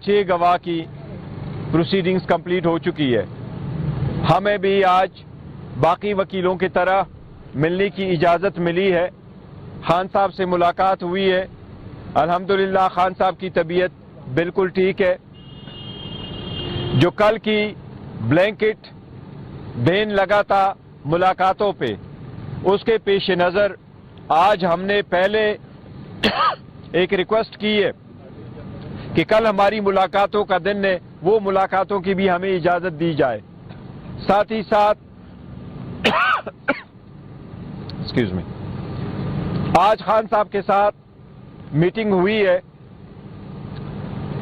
تک 6 गवाह की प्रोसीडिंग्स कंप्लीट हो चुकी है। हमें भी आज बाकी वकीलों की तरह मिलने की इजाज़त मिली है। खान साहब से मुलाकात हुई है। अल्हम्दुलिल्लाह खान साहब की तबीयत बिल्कुल ठीक है। जो कल की ब्लैंकेट बैन लगा था मुलाकातों पे, उसके पेश नज़र आज हमने पहले एक रिक्वेस्ट की है कि कल हमारी मुलाकातों का दिन है, वो मुलाकातों की भी हमें इजाज़त दी जाए। साथ ही साथ एक्सक्यूज मी, आज खान साहब के साथ मीटिंग हुई है।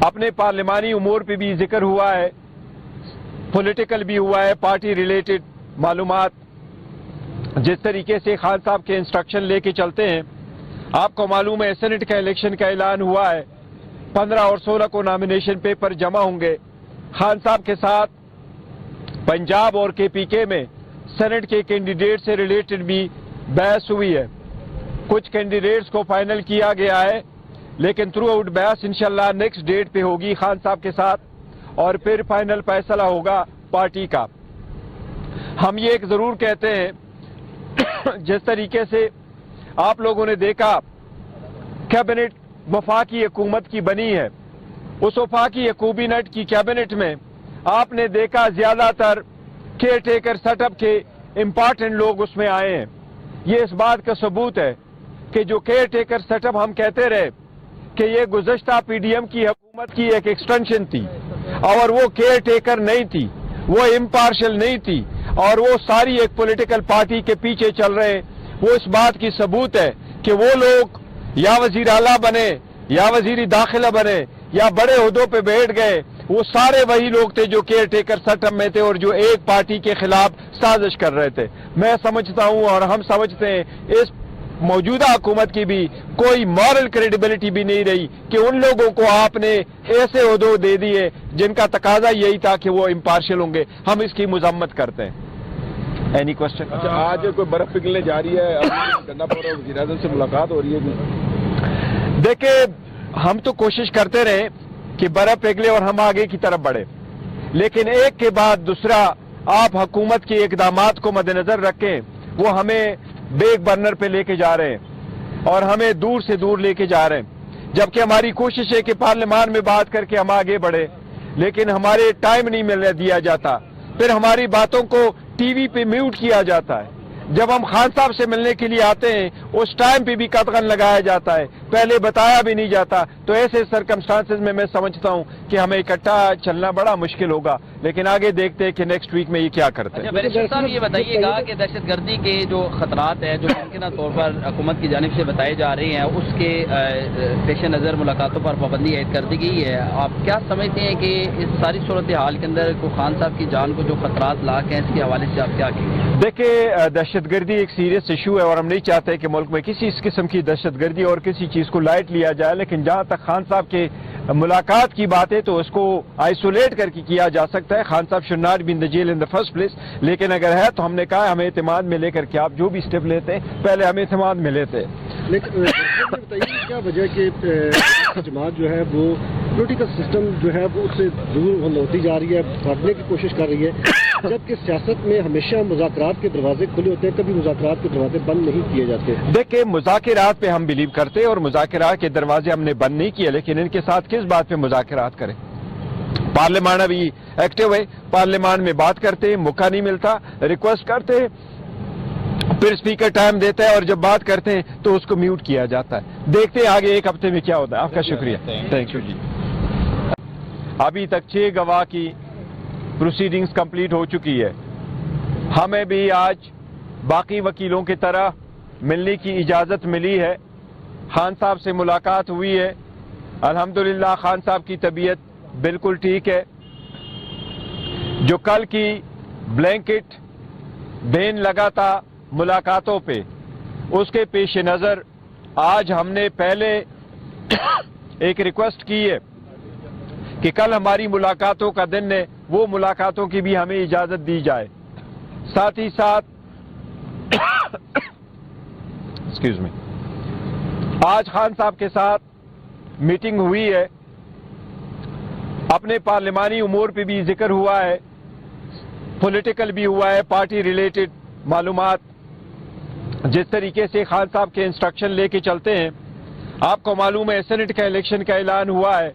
अपने पार्लिमानी उमूर पे भी जिक्र हुआ है, पॉलिटिकल भी हुआ है, पार्टी रिलेटेड मालूमात। जिस तरीके से खान साहब के इंस्ट्रक्शन लेके चलते हैं, आपको मालूम है सेनेट का इलेक्शन का ऐलान हुआ है। 15 और 16 को नॉमिनेशन पेपर जमा होंगे। खान साहब के साथ पंजाब और केपीके में सेनेट के कैंडिडेट से रिलेटेड भी बहस हुई है। कुछ कैंडिडेट्स को फाइनल किया गया है, लेकिन थ्रू आउट बहस इंशाल्लाह नेक्स्ट डेट पे होगी खान साहब के साथ, और फिर फाइनल फैसला होगा पार्टी का। हम ये एक जरूर कहते हैं, जिस तरीके से आप लोगों ने देखा कैबिनेट वफाकी हुकूमत की बनी है, उस वफाकी हुकूमत की कैबिनेट में आपने देखा ज्यादातर केयर टेकर सेटअप के इंपॉर्टेंट लोग उसमें आए हैं। ये इस बात का सबूत है कि जो केयर टेकर सेटअप हम कहते रहे कि ये गुज़श्ता पीडीएम की हुकूमत की एक एक्सटेंशन थी, और वो केयर टेकर नहीं थी, वो इम्पार्शल नहीं थी, और वो सारी एक पॉलिटिकल पार्टी के पीछे चल रहे। वो इस बात की सबूत है कि वो लोग या वजीर आला बने या वजीर दाखिला बने या बड़े ओहदों पे बैठ गए, वो सारे वही लोग थे जो केयर टेकर सेटअप में थे और जो एक पार्टी के खिलाफ साजिश कर रहे थे। मैं समझता हूं और हम समझते हैं इस मौजूदा हुकूमत की भी कोई मॉरल क्रेडिबिलिटी भी नहीं रही कि उन लोगों को आपने ऐसे ओहदे दे दिए जिनका तकाजा यही था कि वो इम्पार्शियल होंगे। हम इसकी मजम्मत करते हैं। Any question? अच्छा, आज कोई बर्फ पिघलने जा रही है, गंडापुर और वज़ीर आज़म से मुलाकात हो रही है। देखिए, हम तो कोशिश करते रहे कि बर्फ पिघले और हम आगे की तरफ बढ़े, लेकिन एक के बाद दूसरा आप हुकूमत के इकदामात को मद्देनजर रखें, वो हमें बैक बर्नर पे लेके जा रहे हैं और हमें दूर से दूर लेके जा रहे हैं। जबकि हमारी कोशिश है कि पार्लियामान में बात करके हम आगे बढ़े, लेकिन हमारे टाइम नहीं मिल दिया जाता। फिर हमारी बातों को टीवी पे म्यूट किया जाता है। जब हम खान साहब से मिलने के लिए आते हैं उस टाइम पे भी कतगन लगाया जाता है, पहले बताया भी नहीं जाता। तो ऐसे सर्कमस्टांसेस में मैं समझता हूं कि हमें इकट्ठा चलना बड़ा मुश्किल होगा, लेकिन आगे देखते हैं कि नेक्स्ट वीक में ये क्या करते हैं। बैरिस्टर साहब, ये बताइएगा कि दहशतगर्दी के जो खतरात हैं जो मुमकिन तौर पर हुकूमत की जानिब से बताए जा रहे हैं, उसके पेश नज़र मुलाकातों पर पाबंदी ऐड कर दी गई है। आप क्या समझते हैं कि इस सारी सूरत हाल के अंदर को खान साहब की जान को जो खतरात लाक हैं, इसके हवाले से आप क्या कहेंगे? देखिए, दहशतगर्दी एक सीरियस इशू है और हम नहीं चाहते कि मुल्क में किसी इस किस्म की दहशतगर्दी और किसी चीज को लाइट लिया जाए। लेकिन जहां तक खान साहब के मुलाकात की बात है तो उसको आइसोलेट करके किया जा सकता है। खान साहब should not be in the jail in the first place, लेकिन अगर है तो हमने कहा हमें एतमाद में लेकर के आप जो भी स्टेप लेते हैं पहले हमें एतमाद में लेते हैं। लेकिन बताइए क्या वजह कि जमात जो है वो पॉलिटिकल सिस्टम जो है वो उससे दूर होती जा रही है, भागने की कोशिश कर रही है, जबकि सियासत में हमेशा मुज़ाकरात के दरवाजे खुले होते हैं, कभी मुज़ाकरात के दरवाजे बंद नहीं किए जाते। देखिए, मुज़ाकरात पे हम बिलीव करते हैं और मुज़ाकरात के दरवाजे हमने बंद नहीं किए, लेकिन इनके साथ किस बात पे मुज़ाकरात करें? पार्लियामान अभी एक्टिव है, पार्लियामान में बात करते हैं, मौका नहीं मिलता, रिक्वेस्ट करते हैं, फिर स्पीकर टाइम देता है और जब बात करते हैं तो उसको म्यूट किया जाता है। देखते हैं आगे एक हफ्ते में क्या होता है। आपका शुक्रिया, थैंक यू जी। अभी तक 6 गवाह की प्रोसीडिंग्स कंप्लीट हो चुकी है। हमें भी आज बाकी वकीलों की तरह मिलने की इजाज़त मिली है। खान साहब से मुलाकात हुई है। अल्हम्दुलिल्लाह खान साहब की तबीयत बिल्कुल ठीक है। जो कल की ब्लैंकेट बैन लगा था मुलाकातों पे, उसके पेश नज़र आज हमने पहले एक रिक्वेस्ट की है कि कल हमारी मुलाकातों का दिन है, वो मुलाकातों की भी हमें इजाज़त दी जाए। साथ ही साथ एक्सक्यूज मी, आज खान साहब के साथ मीटिंग हुई है। अपने पार्लिमानी उमूर पे भी जिक्र हुआ है, पॉलिटिकल भी हुआ है, पार्टी रिलेटेड मालूमात। जिस तरीके से खान साहब के इंस्ट्रक्शन लेके चलते हैं, आपको मालूम है सेनेट का इलेक्शन का ऐलान हुआ है,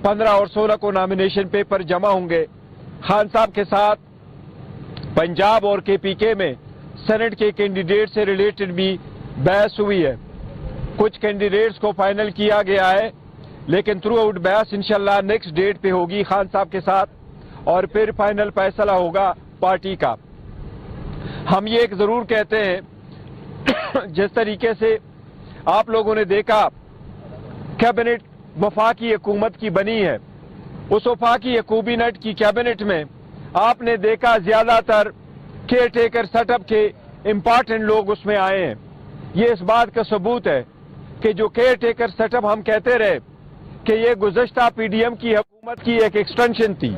15 और 16 को नॉमिनेशन पेपर जमा होंगे। खान साहब के साथ पंजाब और KPK में सेनेट के कैंडिडेट से रिलेटेड भी बहस हुई है। कुछ कैंडिडेट्स को फाइनल किया गया है, लेकिन थ्रू आउट बहस इंशाल्लाह नेक्स्ट डेट पे होगी खान साहब के साथ, और फिर फाइनल फैसला होगा पार्टी का। हम ये एक जरूर कहते हैं, जिस तरीके से आप लोगों ने देखा कैबिनेट वफाकी हुकूमत की बनी है, उस वफाकी हुकूमत की कैबिनेट में आपने देखा ज्यादातर केयर टेकर सेटअप के इंपॉर्टेंट लोग उसमें आए हैं। ये इस बात का सबूत है कि जो केयर टेकर सेटअप हम कहते रहे कि ये गुज़श्ता PDM की हुकूमत की एक एक्सटेंशन थी,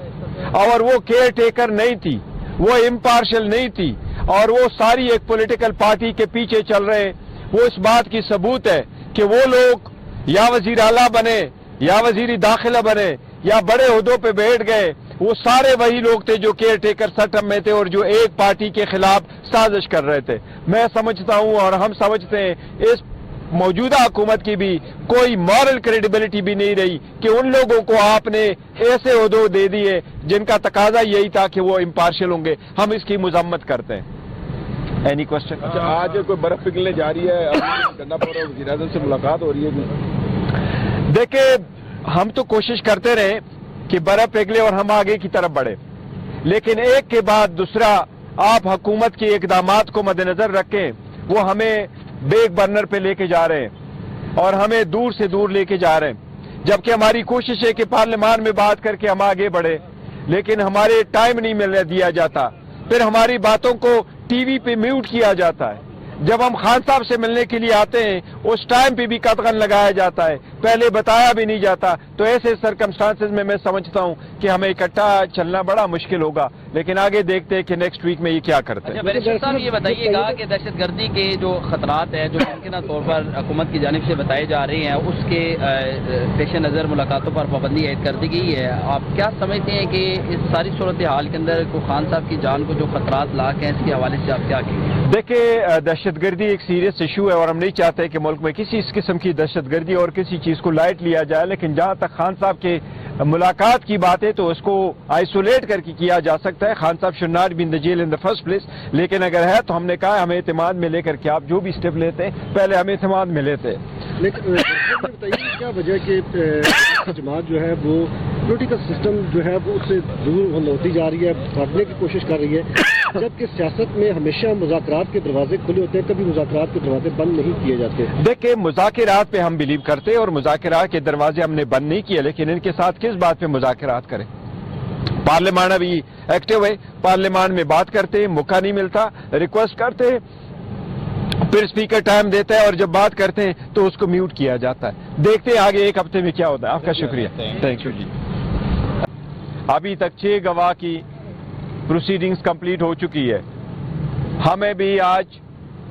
और वो केयर टेकर नहीं थी, वो इम्पार्शल नहीं थी, और वो सारी एक पॉलिटिकल पार्टी के पीछे चल रहे। वो इस बात की सबूत है कि वो लोग या वजीर आला बने या वजीर दाखिला बने या बड़े ओहदों पे बैठ गए, वो सारे वही लोग थे जो केयर टेकर सेटअप में थे और जो एक पार्टी के खिलाफ साजिश कर रहे थे। मैं समझता हूं और हम समझते हैं इस मौजूदा हुकूमत की भी कोई मॉरल क्रेडिबिलिटी भी नहीं रही कि उन लोगों को आपने ऐसे ओहदे दे दिए जिनका तकाजा यही था कि वो इम्पार्शियल होंगे। हम इसकी मजम्मत करते हैं। Any question? अच्छा, आज कोई बर्फ पिघलने जा रही है, गन्नापुर और वज़ीर आज़म से मुलाकात हो रही है। देखिए, हम तो कोशिश करते रहे कि बर्फ पिघले और हम आगे की तरफ बढ़े, लेकिन एक के बाद दूसरा आप हुकूमत के इकदामात को मद्देनजर रखें, वो हमें बैक बर्नर पे लेके जा रहे हैं और हमें दूर से दूर लेके जा रहे हैं। जबकि हमारी कोशिश है कि पार्लियामान में बात करके हम आगे बढ़े, लेकिन हमारे टाइम नहीं मिलने दिया जाता। फिर हमारी बातों को टीवी पे म्यूट किया जाता है। जब हम खान साहब से मिलने के लिए आते हैं उस टाइम पे भी कतगन लगाया जाता है, पहले बताया भी नहीं जाता। तो ऐसे सर्कमस्टांसेस में मैं समझता हूं कि हमें इकट्ठा चलना बड़ा मुश्किल होगा, लेकिन आगे देखते हैं कि नेक्स्ट वीक में ये क्या करते हैं। अच्छा बैरिस्टर साहब, ये बताइएगा कि दहशतगर्दी के जो खतरात हैं जो मुमकिन तौर पर हुकूमत की जानिब से बताए जा रहे हैं, उसके पेश नज़र मुलाकातों पर पाबंदी आयद कर दी गई है। आप क्या समझते हैं कि इस सारी सूरत हाल के अंदर को खान साहब की जान को जो खतरात लाक हैं, इसके हवाले से आप क्या कहेंगे? देखिए, दहशतगर्दी एक सीरियस इशू है और हम नहीं चाहते कि मुल्क में किसी इस किस्म की दहशतगर्दी और किसी चीज को लाइट लिया जाए। लेकिन जहां तक खान साहब के मुलाकात की बात है तो उसको आइसोलेट करके किया जा सकता है। खान साहब should not be in the jail in the first place, लेकिन अगर है तो हमने कहा हमें एतमाद में लेकर के आप जो भी स्टेप लेते हैं पहले हमें एतमाद में लेते हैं। लेकिन बताइए क्या वजह कि जमात जो है वो पॉलिटिकल सिस्टम जो है वो उससे दूर होती जा रही है, भागने की कोशिश कर रही है, जबकि सियासत में हमेशा मुज़ाकरात के दरवाजे खुले होते हैं, कभी मुज़ाकरात के दरवाजे बंद नहीं किए जाते। देखिए, मुज़ाकरात पे हम बिलीव करते हैं और मुज़ाकरात के दरवाजे हमने बंद नहीं किए, लेकिन इनके साथ किस बात पे मुज़ाकरात करें? पार्लियामान अभी एक्टिव है, पार्लियामान में बात करते हैं, मौका नहीं मिलता, रिक्वेस्ट करते हैं, फिर स्पीकर टाइम देता है और जब बात करते हैं तो उसको म्यूट किया जाता है। देखते हैं आगे एक हफ्ते में क्या होता है। आपका शुक्रिया, थैंक यू जी। अभी तक 6 गवाह की प्रोसीडिंग्स कंप्लीट हो चुकी है। हमें भी आज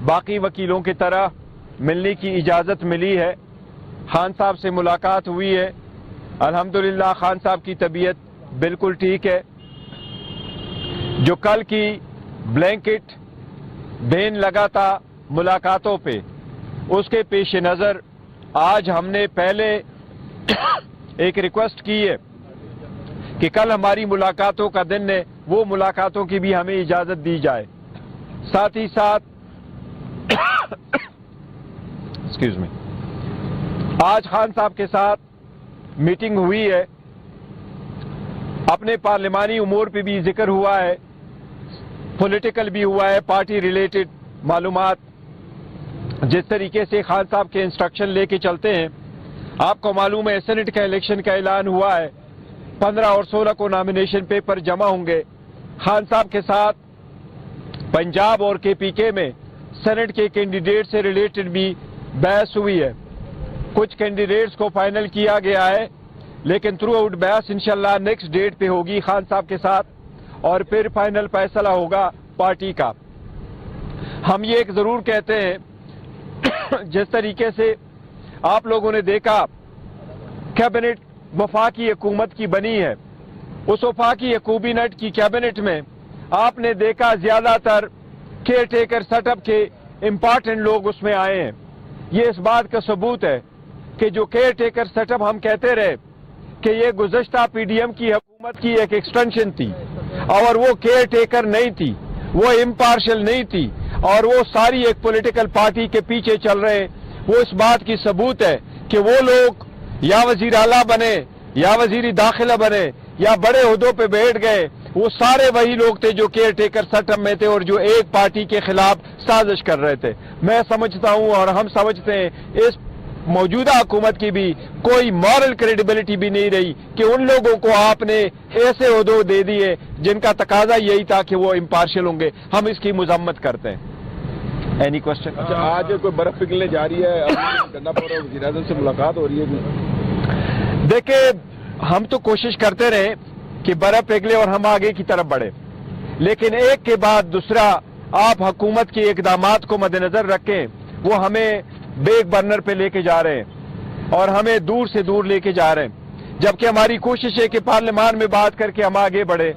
बाकी वकीलों की तरह मिलने की इजाजत मिली है। खान साहब से मुलाकात हुई है, अल्हम्दुलिल्लाह खान साहब की तबीयत बिल्कुल ठीक है। जो कल की ब्लैंकेट बैन लगा था मुलाकातों पे, उसके पेश नज़र आज हमने पहले एक रिक्वेस्ट की है कि कल हमारी मुलाकातों का दिन है, वो मुलाकातों की भी हमें इजाजत दी जाए। साथ ही साथ एक्सक्यूज मी, आज खान साहब के साथ मीटिंग हुई है, अपने पार्लिमानी उमूर पे भी जिक्र हुआ है, पॉलिटिकल भी हुआ है, पार्टी रिलेटेड मालूमात। जिस तरीके से खान साहब के इंस्ट्रक्शन लेके चलते हैं, आपको मालूम है सेनेट का इलेक्शन का ऐलान हुआ है, 15 और 16 को नॉमिनेशन पेपर जमा होंगे। खान साहब के साथ पंजाब और KPK में सेनेट के कैंडिडेट से रिलेटेड भी बहस हुई है। कुछ कैंडिडेट्स को फाइनल किया गया है, लेकिन थ्रू आउट बहस इंशाल्लाह नेक्स्ट डेट पे होगी खान साहब के साथ, और फिर फाइनल फैसला होगा पार्टी का। हम ये एक जरूर कहते हैं, जिस तरीके से आप लोगों ने देखा कैबिनेट वफाकी हुकूमत की बनी है, उस वफाकी कैबिनेट की कैबिनेट में आपने देखा ज्यादातर केयर टेकर सेटअप के इम्पॉर्टेंट लोग उसमें आए हैं। ये इस बात का सबूत है कि जो केयर टेकर सेटअप हम कहते रहे कि ये गुज़श्ता पीडीएम की हुकूमत की एक एक्सटेंशन थी और वो केयर टेकर नहीं थी, वो इम्पार्शियल नहीं थी और वो सारी एक पॉलिटिकल पार्टी के पीछे चल रहे, वो इस बात की सबूत है कि वो लोग या वजीर आला बने या वजीर दाखिला बने या बड़े ओहदों पे बैठ गए, वो सारे वही लोग थे जो केयर टेकर सेटअप में थे और जो एक पार्टी के खिलाफ साजिश कर रहे थे। मैं समझता हूं और हम समझते हैं इस मौजूदा हुकूमत की भी कोई मॉरल क्रेडिबिलिटी भी नहीं रही कि उन लोगों को आपने ऐसे ओहदे दे दिए जिनका तकाजा यही था कि वो इम्पार्शियल होंगे। हम इसकी मजम्मत करते हैं। Any question? अच्छा, आज कोई बर्फ पिघलने जा रही है, गन्नापुर और वज़ीर-ए-आज़म से मुलाकात हो रही है। देखिए, हम तो कोशिश करते रहे कि बर्फ पिघले और हम आगे की तरफ बढ़े, लेकिन एक के बाद दूसरा आप हुकूमत के इकदामात को मद्देनजर रखें, वो हमें बैक बर्नर पे लेके जा रहे हैं और हमें दूर से दूर लेके जा रहे हैं, जबकि हमारी कोशिश है कि पार्लियामान में बात करके हम आगे बढ़े,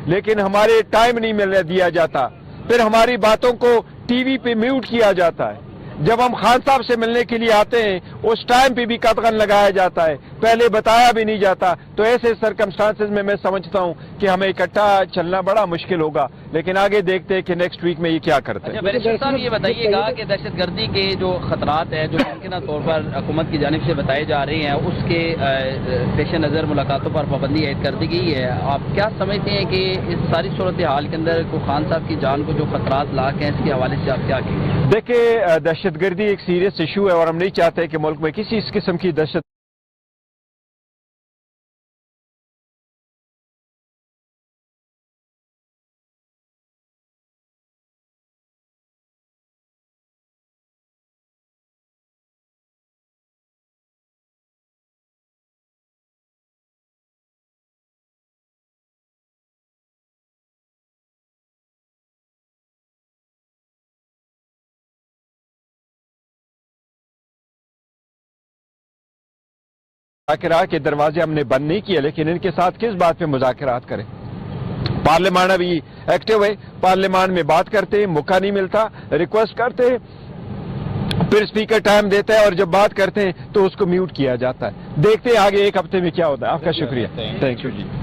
लेकिन हमारे टाइम नहीं मिलने दिया जाता। फिर हमारी बातों को टीवी पे म्यूट किया जाता है। जब हम खान साहब से मिलने के लिए आते हैं उस टाइम पे भी कतगन लगाया जाता है, पहले बताया भी नहीं जाता। तो ऐसे सरकमस्टांसेस में मैं समझता हूं कि हमें इकट्ठा चलना बड़ा मुश्किल होगा, लेकिन आगे देखते हैं कि नेक्स्ट वीक में ये क्या करते हैं। अच्छा बैरिस्टर साहब, ये बताइएगा कि दहशतगर्दी के जो खतरात हैं जो मुमकिन तौर पर हुकूमत की जानिब से बताए जा रहे हैं, उसके पेश नज़र मुलाकातों पर पाबंदी ऐड कर दी गई है। आप क्या समझते हैं कि इस सारी सूरत हाल के अंदर को खान साहब की जान को जो खतरात लाक हैं, इसके हवाले से आप क्या कहेंगे? देखिए, दहशतगर्दी एक सीरियस इशू है और हम नहीं चाहते कि मुल्क में किसी इस किस्म की दहशत मुज़ाकरात के दरवाजे हमने बंद नहीं किए, लेकिन इनके साथ किस बात पे मुज़ाकरात करें? पार्लियामान अभी एक्टिव है, पार्लियामान में बात करते हैं, मौका नहीं मिलता, रिक्वेस्ट करते हैं, फिर स्पीकर टाइम देता है और जब बात करते हैं तो उसको म्यूट किया जाता है। देखते हैं आगे एक हफ्ते में क्या होता है। आपका शुक्रिया, थैंक यू जी।